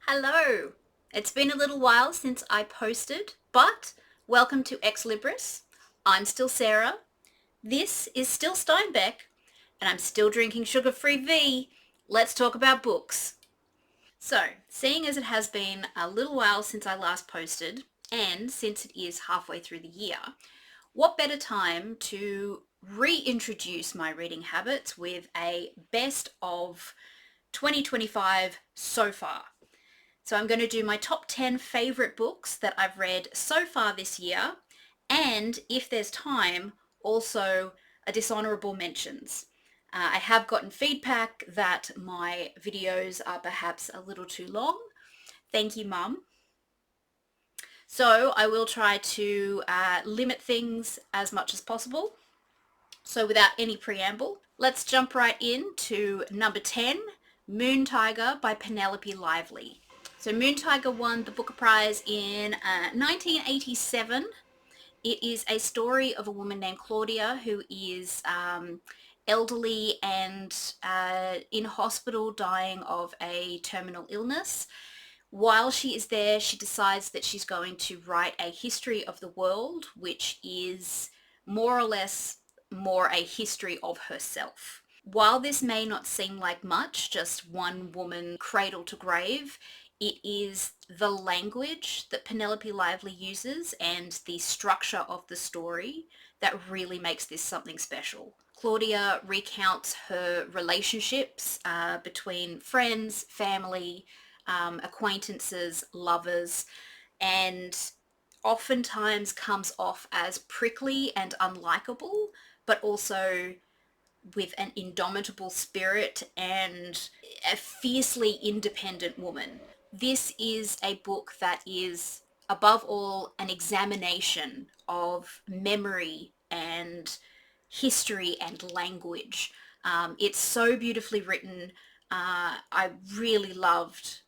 Hello! It's been a little while since I posted, but welcome to Ex Libris. I'm still Sarah. This is still Steinbeck, and I'm still drinking sugar-free V. Let's talk about books. So, seeing as it has been a little while since I last posted, and since it is halfway through the year, what better time to reintroduce my reading habits with a best of 2025 so far. So I'm going to do my top 10 favorite books that I've read so far this year, and if there's time, also a dishonorable mentions. I have gotten feedback that my videos are perhaps a little too long. Thank you, Mum. So I will try to limit things as much as possible. So without any preamble, let's jump right in to number 10, Moon Tiger by Penelope Lively. So Moon Tiger won the Booker Prize in 1987. It is a story of a woman named Claudia who is elderly and in hospital dying of a terminal illness. While she is there, she decides that she's going to write a history of the world, which is more or less more a history of herself. While this may not seem like much, just one woman cradle to grave, it is the language that Penelope Lively uses and the structure of the story that really makes this something special. Claudia recounts her relationships between friends, family, acquaintances, lovers, and oftentimes comes off as prickly and unlikable, but also with an indomitable spirit and a fiercely independent woman. This is a book that is, above all, an examination of memory and history and language. It's so beautifully written. I really loved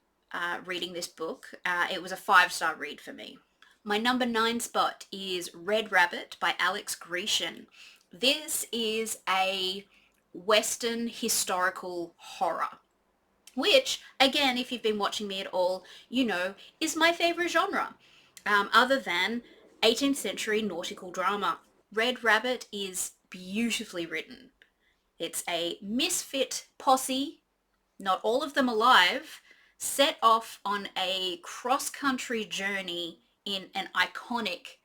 reading this book. It was a 5-star read for me. My number 9 spot is Red Rabbit by Alex Grecian. This is a Western historical horror, which, again, if you've been watching me at all, you know, is my favorite genre, other than 18th century nautical drama. Red Rabbit is beautifully written. It's a misfit posse, not all of them alive, set off on a cross-country journey in an iconic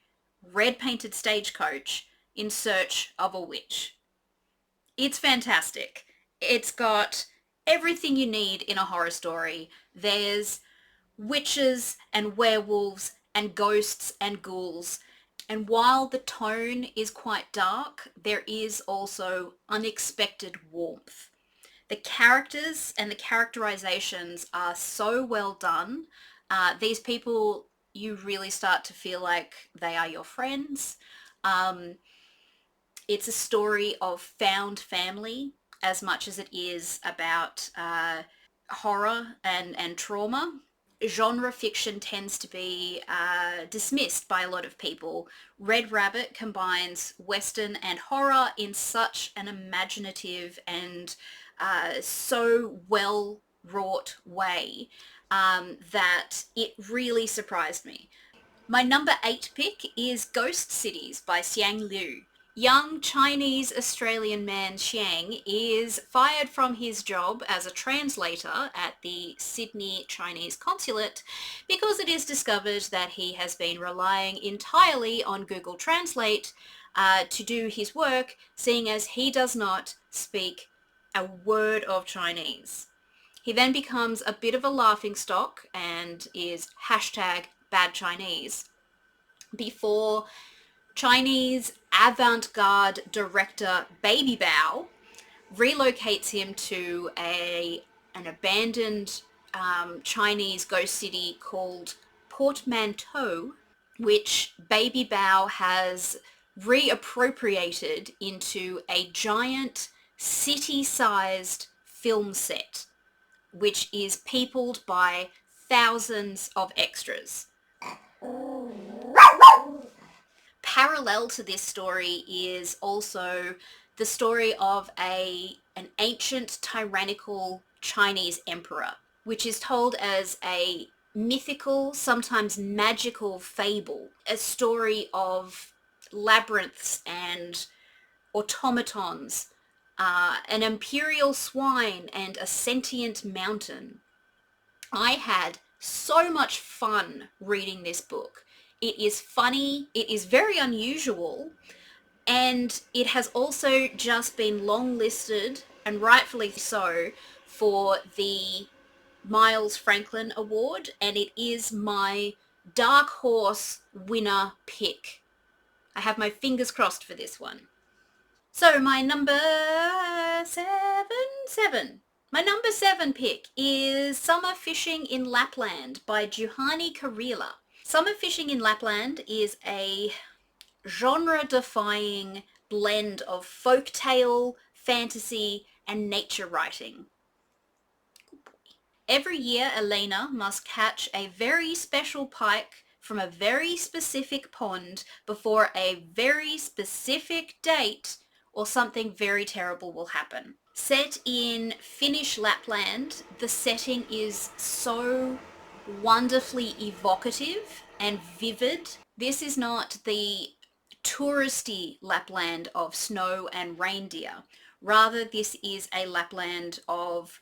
red-painted stagecoach in search of a witch. It's fantastic. It's got everything you need in a horror story. There's witches and werewolves and ghosts and ghouls. And while the tone is quite dark, there is also unexpected warmth. The characters and the characterizations are so well done. These people, you really start to feel like they are your friends. Um, it's a story of found family as much as it is about horror and trauma. Genre fiction tends to be dismissed by a lot of people. Red Rabbit combines Western and horror in such an imaginative and so well wrought way that it really surprised me. My number 8 pick is Ghost Cities by Xiang Liu. Young Chinese-Australian man Xiang is fired from his job as a translator at the Sydney Chinese Consulate because it is discovered that he has been relying entirely on Google Translate to do his work, seeing as he does not speak a word of Chinese. He then becomes a bit of a laughingstock and is hashtag bad Chinese before Chinese avant-garde director Baby Bao relocates him to an abandoned Chinese ghost city called Portmanteau, which Baby Bao has reappropriated into a giant city-sized film set, which is peopled by thousands of extras. Parallel to this story is also the story of an ancient tyrannical Chinese emperor. which is told as a mythical, sometimes magical fable, a story of labyrinths and automatons, an imperial swine and a sentient mountain. I had so much fun reading this book. It is funny, it is very unusual, and it has also just been long listed, and rightfully so, for the Miles Franklin Award, and it is my dark horse winner pick. I have my fingers crossed for this one. So my number seven. My number 7 pick is Summer Fishing in Lapland by Juhani Karila. Summer Fishing in Lapland is a genre-defying blend of folktale, fantasy, and nature writing. Every year, Elena must catch a very special pike from a very specific pond before a very specific date, or something very terrible will happen. Set in Finnish Lapland, the setting is so wonderfully evocative and vivid. This is not the touristy Lapland of snow and reindeer. Rather, this is a Lapland of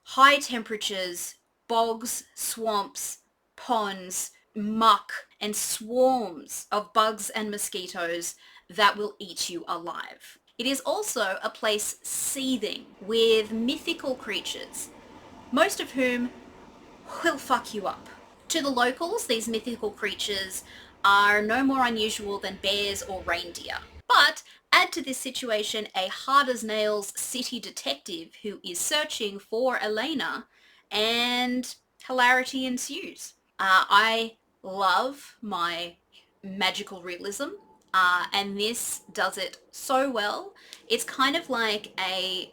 high temperatures, bogs, swamps, ponds, muck, and swarms of bugs and mosquitoes that will eat you alive. It is also a place seething with mythical creatures, most of whom will fuck you up. To the locals, these mythical creatures are no more unusual than bears or reindeer. But add to this situation a hard-as-nails city detective who is searching for Elena, and hilarity ensues. I love my magical realism, and this does it so well. It's kind of like a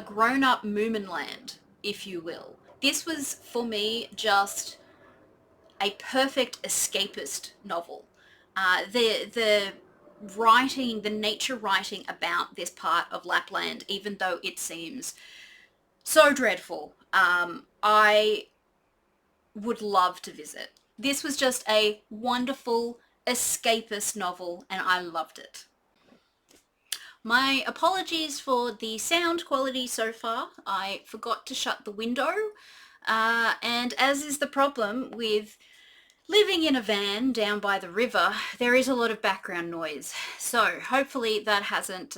grown-up Moominland, if you will. This was, for me, just a perfect escapist novel. The writing, the nature writing about this part of Lapland, even though it seems so dreadful, I would love to visit. This was just a wonderful escapist novel, and I loved it. My apologies for the sound quality so far. I forgot to shut the window, and as is the problem with living in a van down by the river, there is a lot of background noise. So hopefully that hasn't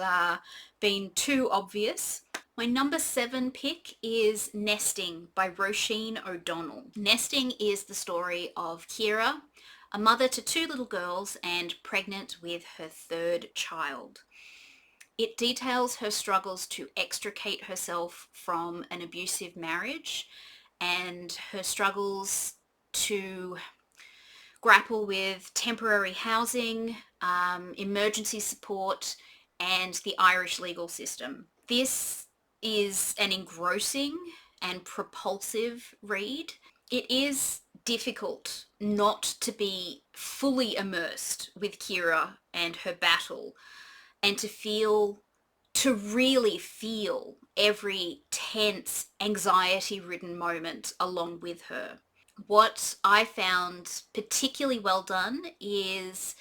been too obvious. My number 7 pick is Nesting by Roisin O'Donnell. Nesting is the story of Kira, a mother to 2 little girls and pregnant with her 3rd child. It details her struggles to extricate herself from an abusive marriage and her struggles to grapple with temporary housing, emergency support, and the Irish legal system. This is an engrossing and propulsive read. It is difficult not to be fully immersed with Kira and her battle, and to really feel every tense, anxiety-ridden moment along with her. What I found particularly well done is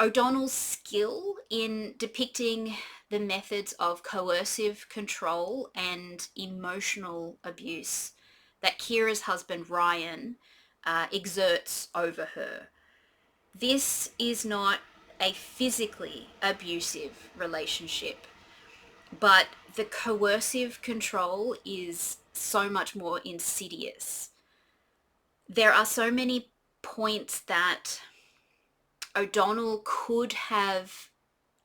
O'Donnell's skill in depicting the methods of coercive control and emotional abuse that Kira's husband Ryan exerts over her. This is not a physically abusive relationship, but the coercive control is so much more insidious. There are so many points that O'Donnell could have,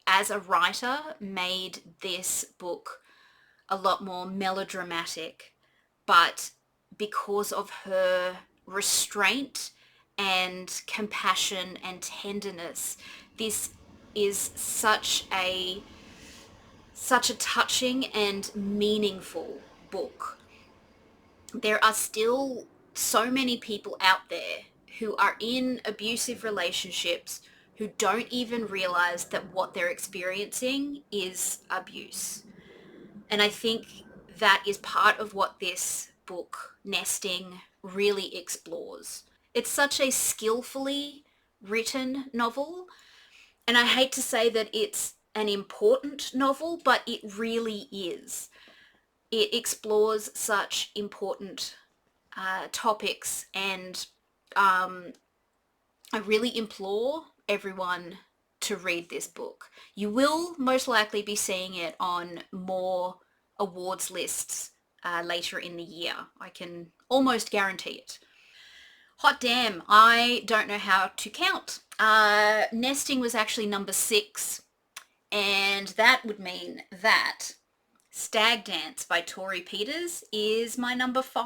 as a writer, made this book a lot more melodramatic, but because of her restraint and compassion and tenderness, this is such a touching and meaningful book. There are still so many people out there who are in abusive relationships who don't even realize that what they're experiencing is abuse. And I think that is part of what this book, Nesting, really explores. It's such a skillfully written novel, and I hate to say that it's an important novel, but it really is. It explores such important topics, and I really implore everyone to read this book. You will most likely be seeing it on more awards lists later in the year. I can almost guarantee it. Hot damn, I don't know how to count. Nesting was actually number 6, and that would mean that Stag Dance by Torrey Peters is my number 5.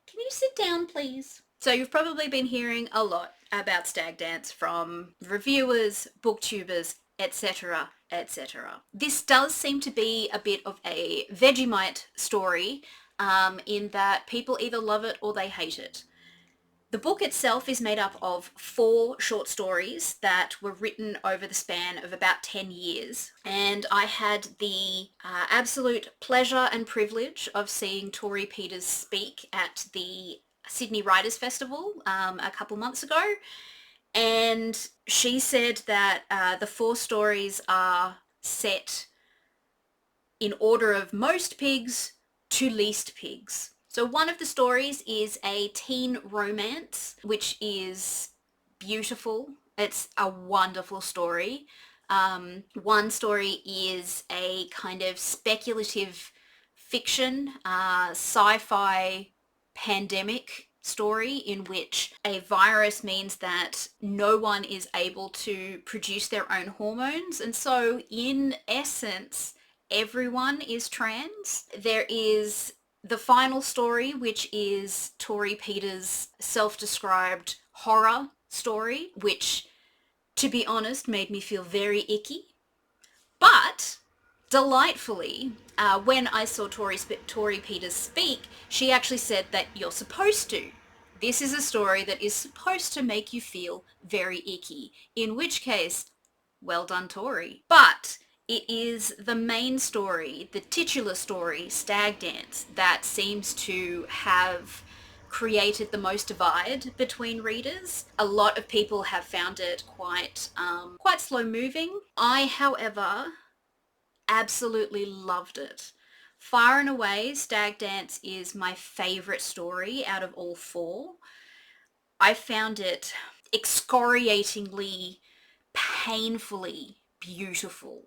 Can you sit down, please? So you've probably been hearing a lot about Stag Dance from reviewers, booktubers, etc., etc. This does seem to be a bit of a Vegemite story, in that people either love it or they hate it. The book itself is made up of 4 short stories that were written over the span of about 10 years. And I had the absolute pleasure and privilege of seeing Torrey Peters speak at the Sydney Writers' Festival a couple months ago. And she said that the 4 stories are set in order of most pigs to least pigs. So one of the stories is a teen romance, which is beautiful. It's a wonderful story. One story is a kind of speculative fiction, sci-fi pandemic story in which a virus means that no one is able to produce their own hormones. And so in essence, everyone is trans. There is the final story, which is Torrey Peters' self-described horror story, which, to be honest, made me feel very icky. But delightfully, when I saw Torrey Peters speak, she actually said that you're supposed to. This is a story that is supposed to make you feel very icky, in which case, well done, Torrey. But it is the main story, the titular story, Stag Dance, that seems to have created the most divide between readers. A lot of people have found it quite slow moving. I, however, absolutely loved it. Far and away, Stag Dance is my favourite story out of all 4. I found it excoriatingly, painfully beautiful.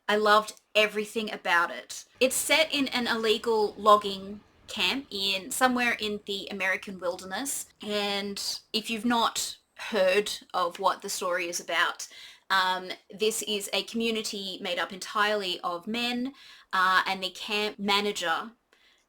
I loved everything about it. It's set in an illegal logging camp in somewhere in the American wilderness, and if you've not heard of what the story is about, this is a community made up entirely of men, and the camp manager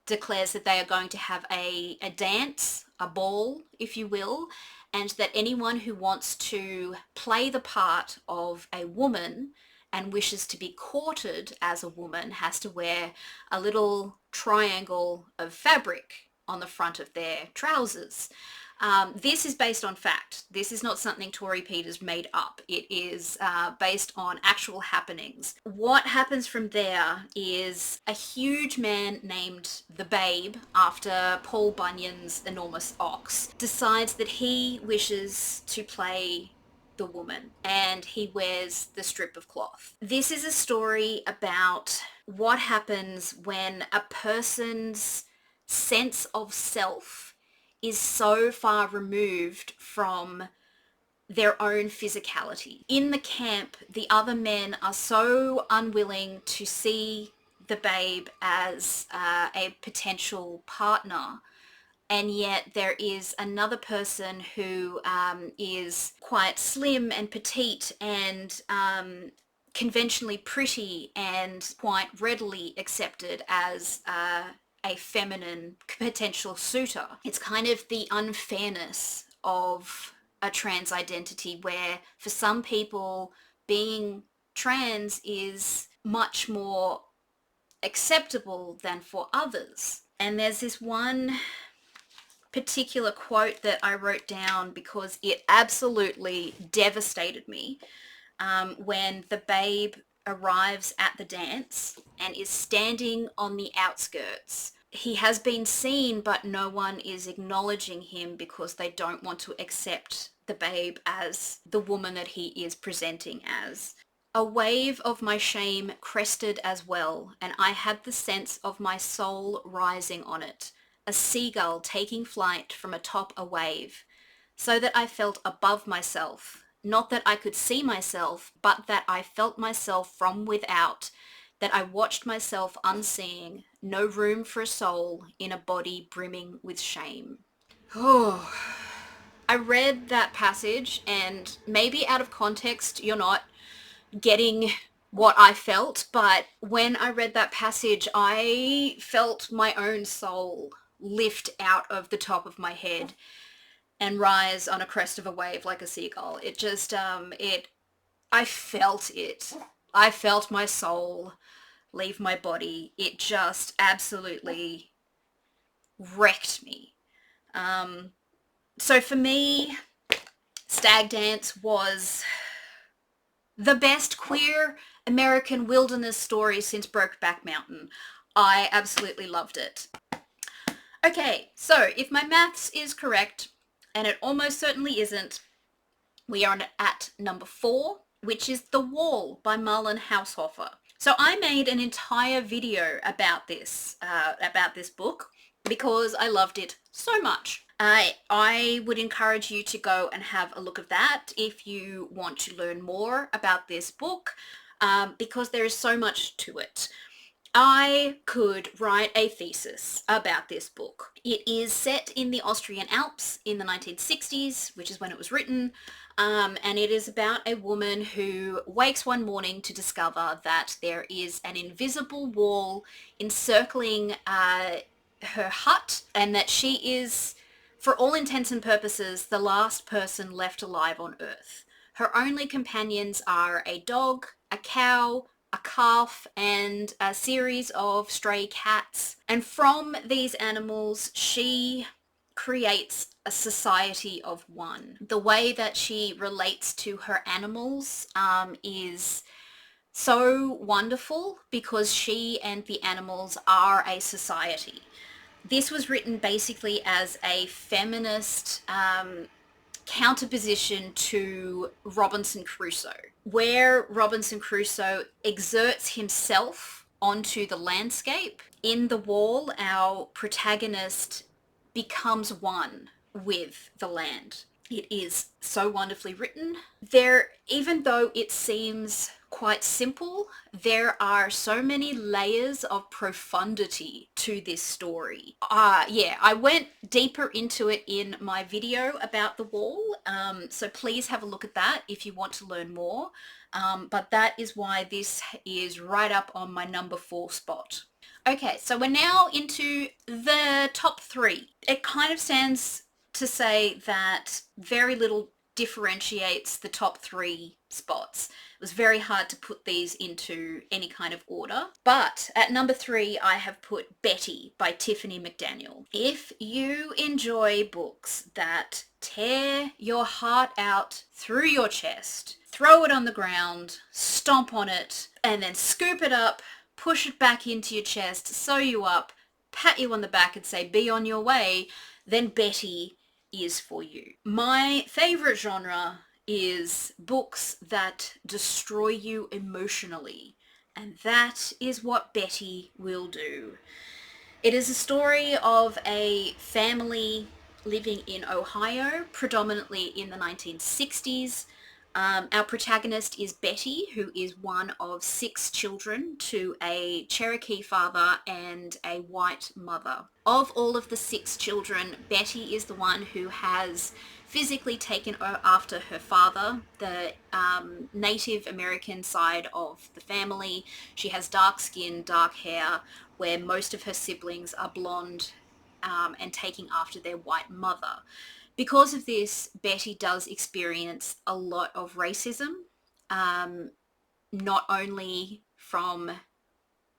declares that they are going to have a dance, a ball, if you will, and that anyone who wants to play the part of a woman and wishes to be courted as a woman has to wear a little triangle of fabric on the front of their trousers. This is based on fact. This is not something Torrey Peters made up. It is based on actual happenings. What happens from there is a huge man named the Babe, after Paul Bunyan's enormous ox, decides that he wishes to play the woman, and he wears the strip of cloth. This is a story about what happens when a person's sense of self is so far removed from their own physicality. In the camp, the other men are so unwilling to see the Babe as a potential partner, and yet there is another person who is quite slim and petite and conventionally pretty and quite readily accepted as a feminine potential suitor. It's kind of the unfairness of a trans identity, where for some people being trans is much more acceptable than for others. And there's this one particular quote that I wrote down because it absolutely devastated me, when the Babe arrives at the dance and is standing on the outskirts he has been seen, but no one is acknowledging him because they don't want to accept the babe as the woman that he is presenting as. A wave of my shame crested as well, and I had the sense of my soul rising on it, a seagull taking flight from atop a wave, so that I felt above myself, not that I could see myself, but that I felt myself from without, that I watched myself unseeing, no room for a soul in a body brimming with shame. Oh, I read that passage, and maybe out of context you're not getting what I felt, but when I read that passage, I felt my own soul lift out of the top of my head and rise on a crest of a wave like a seagull. It just, I felt it. I felt my soul leave my body. It just absolutely wrecked me. So for me, Stag Dance was the best queer American wilderness story since Brokeback Mountain. I absolutely loved it. Okay, so if my maths is correct, and it almost certainly isn't, we are at number 4, which is The Wall by Marlon Haushofer. So I made an entire video about this book because I loved it so much. I would encourage you to go and have a look at that if you want to learn more about this book, because there is so much to it. I could write a thesis about this book. It is set in the Austrian Alps in the 1960s, which is when it was written, and it is about a woman who wakes one morning to discover that there is an invisible wall encircling her hut, and that she is, for all intents and purposes, the last person left alive on Earth. Her only companions are a dog, a cow, a calf, and a series of stray cats. And from these animals, she creates a society of one. The way that she relates to her animals is so wonderful because she and the animals are a society. This was written basically as a feminist counterposition to Robinson Crusoe, where Robinson Crusoe exerts himself onto the landscape. In The Wall, our protagonist becomes one with the land. It is so wonderfully written. Even though it seems quite simple, there are so many layers of profundity to this story. Yeah, I went deeper into it in my video about The Wall, so please have a look at that if you want to learn more. But that is why this is right up on my number 4 spot. Okay, so we're now into the top 3. It kind of stands to say that very little differentiates the top 3 spots. It was very hard to put these into any kind of order. But at number 3, I have put Betty by Tiffany McDaniel. If you enjoy books that tear your heart out through your chest, throw it on the ground, stomp on it, and then scoop it up, push it back into your chest, sew you up, pat you on the back and say, be on your way, then Betty is for you. My favorite genre is books that destroy you emotionally, and that is what Betty will do. It is a story of a family living in Ohio, predominantly in the 1960s. Our protagonist is Betty, who is one of 6 children to a Cherokee father and a white mother. Of all of the 6 children, Betty is the one who has physically taken after her father, the Native American side of the family. She has dark skin, dark hair, where most of her siblings are blonde and taking after their white mother. Because of this, Betty does experience a lot of racism, not only from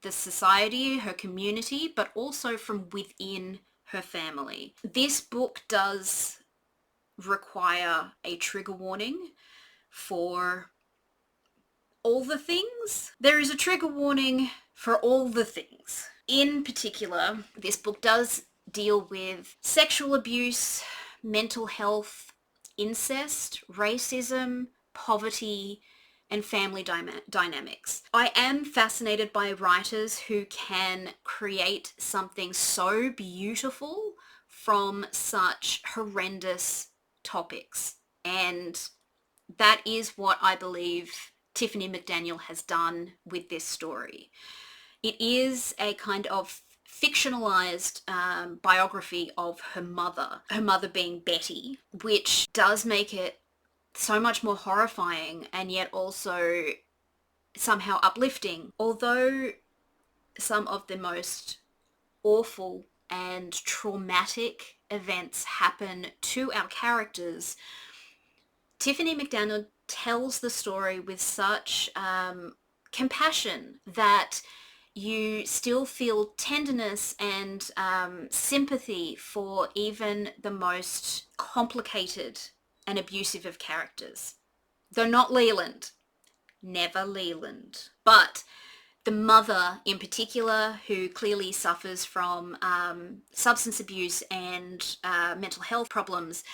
the society, her community, but also from within her family. This book does require a trigger warning for all the things. There is a trigger warning for all the things. In particular, this book does deal with sexual abuse, mental health, incest, racism, poverty, and family dynamics. I am fascinated by writers who can create something so beautiful from such horrendous topics. And that is what I believe Tiffany McDaniel has done with this story. It is a kind of fictionalized biography of her mother being Betty, which does make it so much more horrifying and yet also somehow uplifting. Although some of the most awful and traumatic events happen to our characters, Tiffany McDaniel tells the story with such compassion that you still feel tenderness and sympathy for even the most complicated and abusive of characters. Though not Leland. Never Leland. But the mother in particular, who clearly suffers from substance abuse and mental health problems,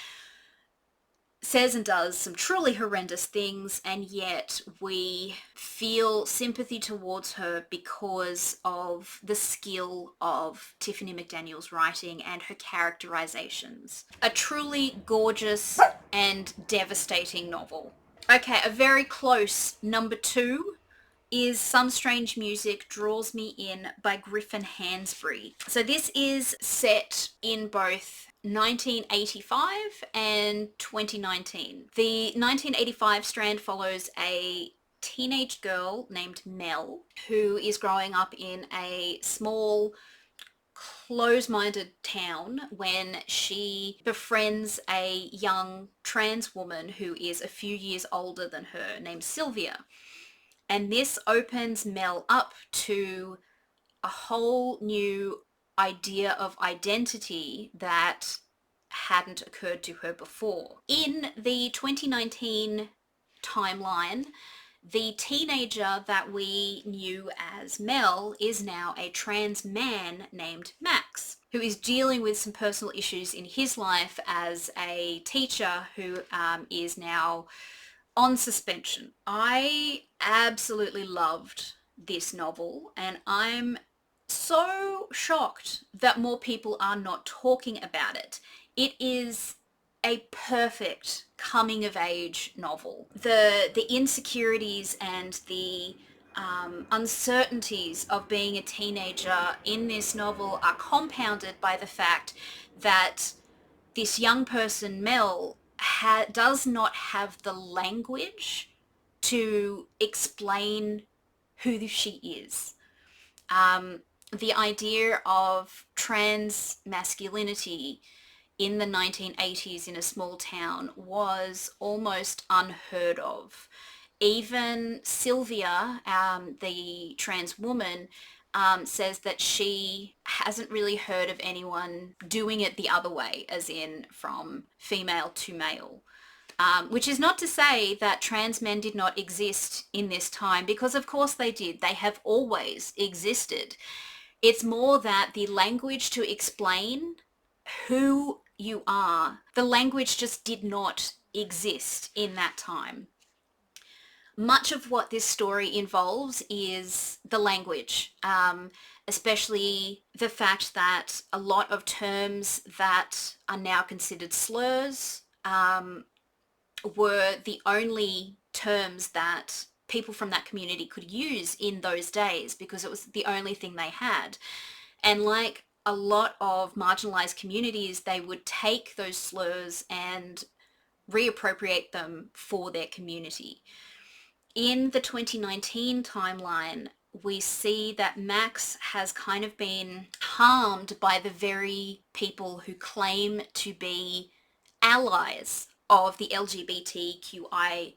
says and does some truly horrendous things, and yet we feel sympathy towards her because of the skill of Tiffany McDaniel's writing and her characterizations. A truly gorgeous and devastating novel. Okay, a very close number 2 is Some Strange Music Draws Me In by Griffin Hansberry. So this is set in both 1985 and 2019. The 1985 strand follows a teenage girl named Mel who is growing up in a small close-minded town when she befriends a young trans woman who is a few years older than her named Sylvia. And this opens Mel up to a whole new idea of identity that hadn't occurred to her before. In the 2019 timeline, the teenager that we knew as Mel is now a trans man named Max, who is dealing with some personal issues in his life as a teacher who is now on suspension. I absolutely loved this novel, and I'm so shocked that more people are not talking about it. It is a perfect coming of age novel. The insecurities and the uncertainties of being a teenager in this novel are compounded by the fact that this young person, Mel, does not have the language to explain who she is. The idea of trans masculinity in the 1980s in a small town was almost unheard of. Even Sylvia, the trans woman, says that she hasn't really heard of anyone doing it the other way, as in from female to male. Which is not to say that trans men did not exist in this time, because of course they did. They have always existed. It's more that the language to explain who you are, the language just did not exist in that time. Much of what this story involves is the language, especially the fact that a lot of terms that are now considered slurs were the only terms that people from that community could use in those days because it was the only thing they had. And like a lot of marginalized communities, they would take those slurs and reappropriate them for their community. In the 2019 timeline, we see that Max has kind of been harmed by the very people who claim to be allies of the LGBTQIA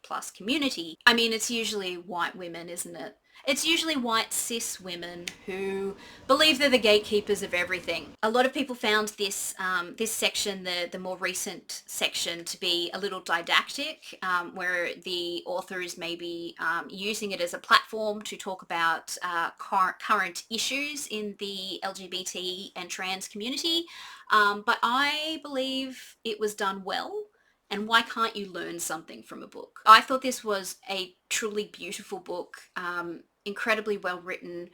plus community. I mean, it's usually white women, isn't it? It's usually white cis women who believe they're the gatekeepers of everything. A lot of people found this this section, the more recent section, to be a little didactic, where the author is maybe using it as a platform to talk about current issues in the LGBT and trans community. But I believe it was done well. And why can't you learn something from a book? I thought this was a truly beautiful book, incredibly well written.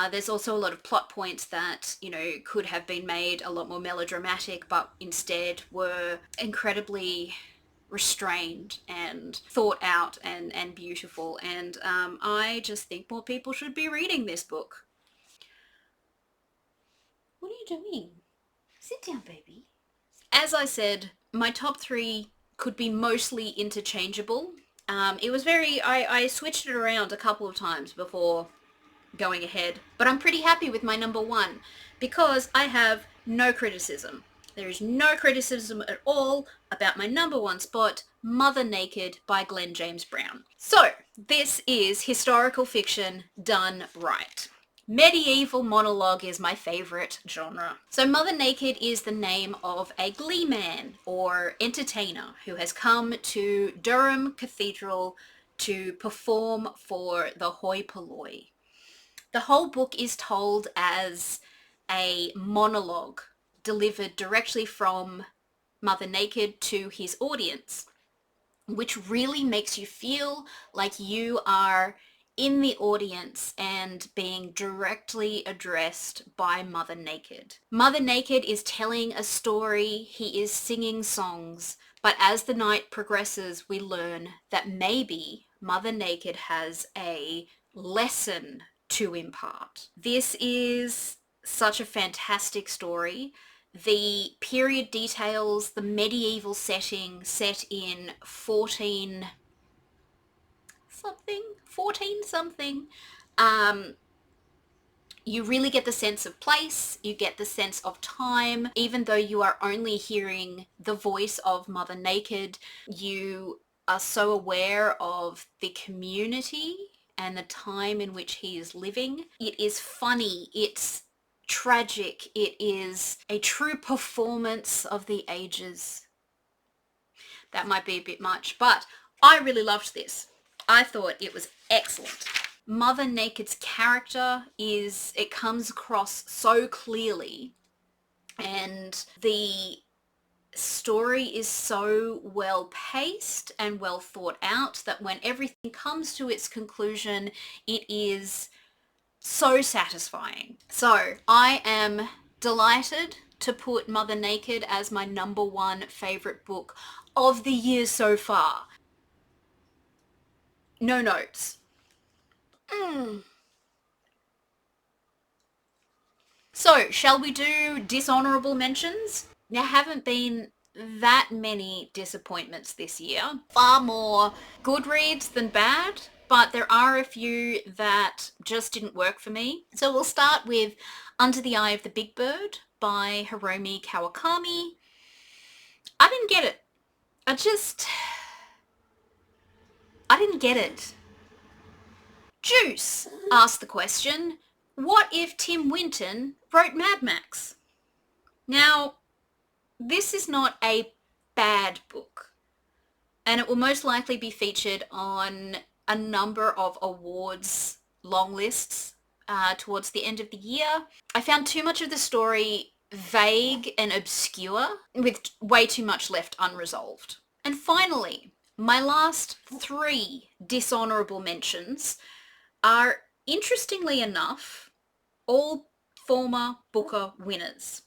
There's also a lot of plot points that, you know, could have been made a lot more melodramatic, but instead were incredibly restrained and thought out and beautiful. And I just think more people should be reading this book. What are you doing? Sit down, baby. As I said, my top three could be mostly interchangeable. It was I switched it around a couple of times before going ahead, but I'm pretty happy with my number one because I have no criticism. There is no criticism at all about my number one spot, Mother Naked by Glenn James Brown. So this is historical fiction done right. Medieval monologue is my favorite genre. So Mother Naked is the name of a glee man or entertainer who has come to Durham Cathedral to perform for the hoi polloi. The whole book is told as a monologue delivered directly from Mother Naked to his audience, which really makes you feel like you are in the audience and being directly addressed by Mother Naked. Mother Naked is telling a story, he is singing songs, but as the night progresses, we learn that maybe Mother Naked has a lesson to impart. This is such a fantastic story. The period details, the medieval setting set in 14 something. You really get the sense of place, you get the sense of time, even though you are only hearing the voice of Mother Naked, you are so aware of the community and the time in which he is living. It is funny, it's tragic, it is a true performance of the ages. That might be a bit much, but I really loved this. I thought it was excellent. Mother Naked's character it comes across so clearly, and the story is so well paced and well thought out that when everything comes to its conclusion, it is so satisfying. So I am delighted to put Mother Naked as my number one favorite book of the year so far. No notes. So, shall we do dishonorable mentions? There haven't been that many disappointments this year. Far more good reads than bad, but there are a few that just didn't work for me. So we'll start with Under the Eye of the Big Bird by Hiromi Kawakami. I didn't get it. I didn't get it. Juice asked the question, what if Tim Winton wrote Mad Max? Now, this is not a bad book, and it will most likely be featured on a number of awards long lists towards the end of the year. I found too much of the story vague and obscure, with way too much left unresolved. And finally, my last three dishonorable mentions are, interestingly enough, all former Booker winners.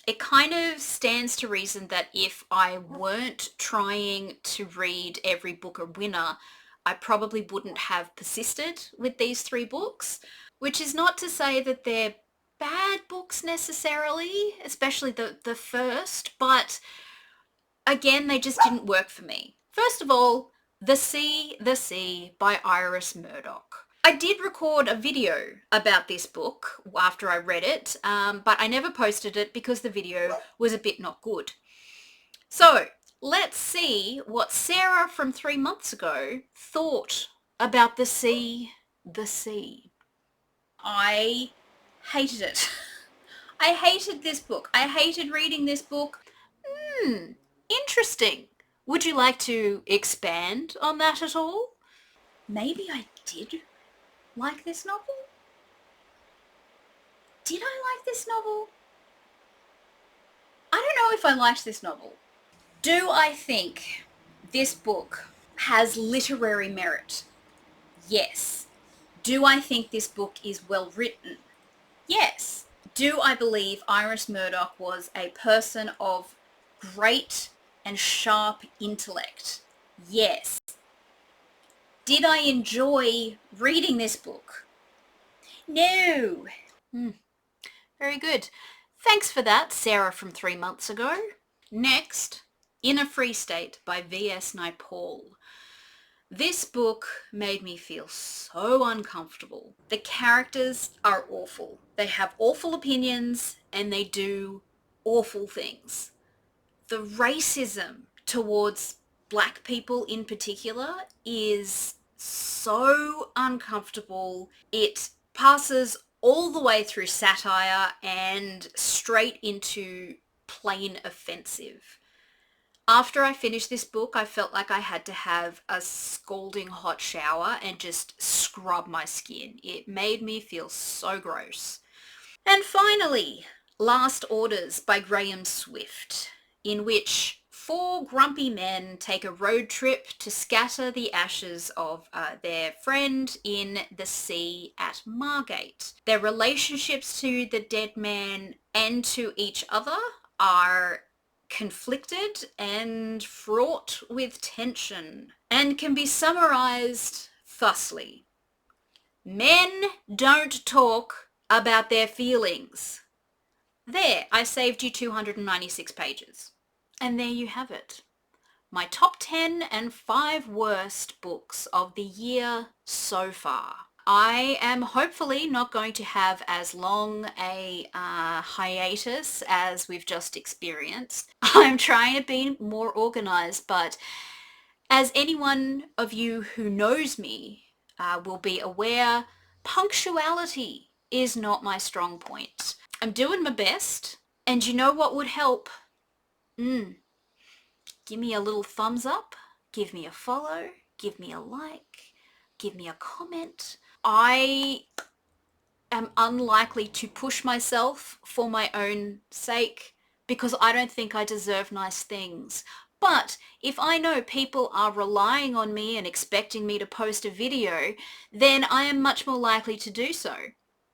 It kind of stands to reason that if I weren't trying to read every Booker winner, I probably wouldn't have persisted with these three books, which is not to say that they're bad books necessarily, especially the first, but again, they just didn't work for me. First of all, The Sea by Iris Murdoch. I did record a video about this book after I read it, but I never posted it because the video was a bit not good. So let's see what Sarah from 3 months ago thought about The Sea the Sea. I hated it. I hated this book. I hated reading this book. Interesting. Would you like to expand on that at all? Maybe I did like this novel? Did I like this novel? I don't know if I liked this novel. Do I think this book has literary merit? Yes. Do I think this book is well written? Yes. Do I believe Iris Murdoch was a person of great and sharp intellect? Yes. Did I enjoy reading this book? No. Very good. Thanks for that, Sarah from 3 months ago. Next, In a Free State by V.S. Naipaul. This book made me feel so uncomfortable. The characters are awful. They have awful opinions and they do awful things. The racism towards black people in particular is so uncomfortable. It passes all the way through satire and straight into plain offensive. After I finished this book, I felt like I had to have a scalding hot shower and just scrub my skin. It made me feel so gross. And finally, Last Orders by Graham Swift, in which 4 grumpy men take a road trip to scatter the ashes of their friend in the sea at Margate. Their relationships to the dead man and to each other are conflicted and fraught with tension, and can be summarized thusly. Men don't talk about their feelings. There, I saved you 296 pages. And there you have it. My top 10 and 5 worst books of the year so far. I am hopefully not going to have as long a hiatus as we've just experienced. I'm trying to be more organized, but as anyone of you who knows me will be aware, punctuality is not my strong point. I'm doing my best, and you know what would help? Give me a little thumbs up, give me a follow, give me a like, give me a comment. I am unlikely to push myself for my own sake because I don't think I deserve nice things. But if I know people are relying on me and expecting me to post a video, then I am much more likely to do so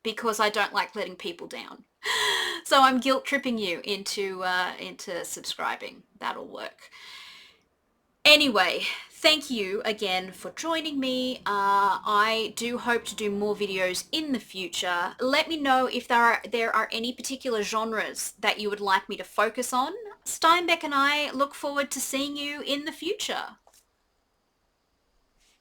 because I don't like letting people down. So I'm guilt tripping you into subscribing. That'll work. Anyway, thank you again for joining me. I do hope to do more videos in the future. Let me know if there are any particular genres that you would like me to focus on. Steinbeck and I look forward to seeing you in the future.